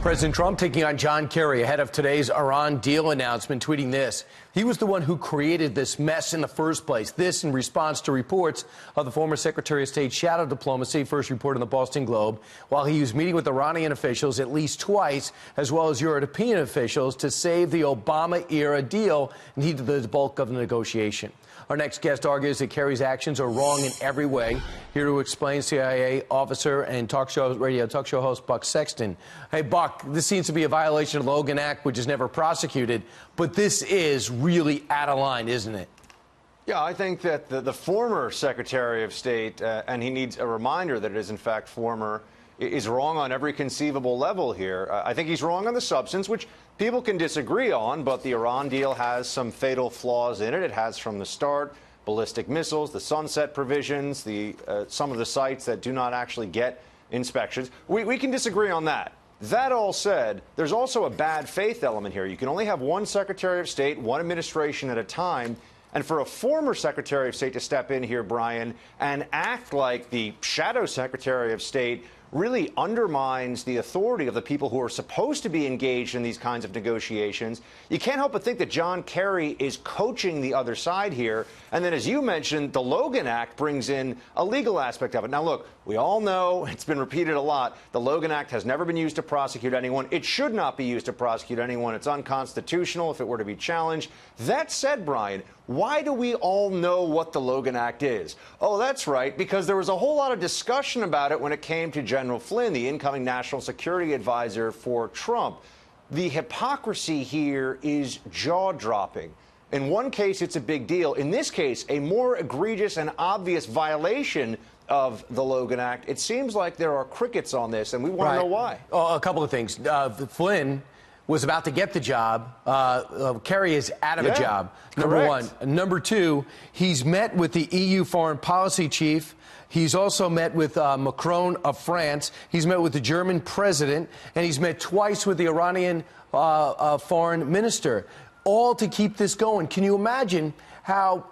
President Trump taking on John Kerry ahead of today's Iran deal announcement, tweeting this. He was the one who created this mess in the first place. This in response to reports of the former Secretary of State's shadow diplomacy, first reported in the Boston Globe, while he was meeting with Iranian officials at least twice, as well as European officials, to save the Obama-era deal, and he did the bulk of the negotiation. Our next guest argues that Kerry's actions are wrong in every way. Here to explain, CIA officer and radio talk show host Buck Sexton. Hey, Buck, this seems to be a violation of the Logan Act, which is never prosecuted, but this is really out of line, isn't it? Yeah, I think that the former Secretary of State, and he needs a reminder that it is in fact former, is wrong on every conceivable level here. I think he's wrong on the substance, which people can disagree on, but the Iran deal has some fatal flaws in it. It has from the start ballistic missiles, the sunset provisions, some of the sites that do not actually get inspections. We can disagree on that. That all said, there's also a bad faith element here. You can only have one Secretary of State, one administration at a time. And for a former Secretary of State to step in here, Brian, and act like the shadow Secretary of State really undermines the authority of the people who are supposed to be engaged in these kinds of negotiations. You can't help but think that John Kerry is coaching the other side here. And then, as you mentioned, the Logan Act brings in a legal aspect of it. Now, look, we all know, it's been repeated a lot, the Logan Act has never been used to prosecute anyone. It should not be used to prosecute anyone. It's unconstitutional if it were to be challenged. That said, Brian, why do we all know what the Logan Act is? Oh, that's right, because there was a whole lot of discussion about it when it came to General Flynn, the incoming national security advisor for Trump. The hypocrisy here is jaw-dropping. In one case, it's a big deal. In this case, a more egregious and obvious violation of the Logan Act. It seems like there are crickets on this, and we want to know why. Oh, a couple of things. Flynn was about to get the job. Kerry is out of a job, number one. Number two, he's met with the EU foreign policy chief. He's also met with Macron of France. He's met with the German president, and he's met twice with the Iranian foreign minister, all to keep this going. Can you imagine how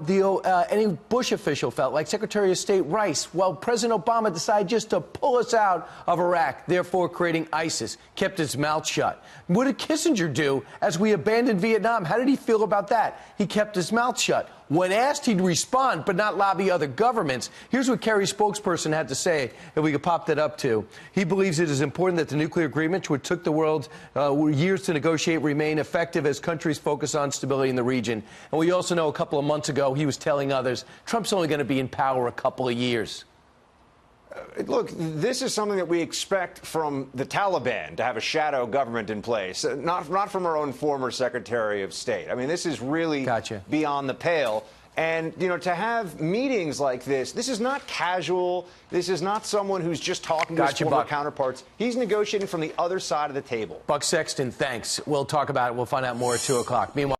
any Bush official felt, like Secretary of State Rice? Well, President Obama decided just to pull us out of Iraq, therefore creating ISIS, kept his mouth shut. What did Kissinger do as we abandoned Vietnam? How did he feel about that? He kept his mouth shut. When asked, he'd respond, but not lobby other governments. Here's what Kerry's spokesperson had to say, if we could pop that up too. He believes it is important that the nuclear agreement, which took the world years to negotiate, remain effective as countries focus on stability in the region. And we also know a couple of months ago, he was telling others, Trump's only going to be in power a couple of years. Look, this is something that we expect from the Taliban, to have a shadow government in place, not from our own former Secretary of State. I mean, this is really beyond the pale. And, you know, to have meetings like this is not casual. This is not someone who's just talking to his former counterparts. He's negotiating from the other side of the table. Buck Sexton, thanks. We'll talk about it. We'll find out more at 2 o'clock. Meanwhile,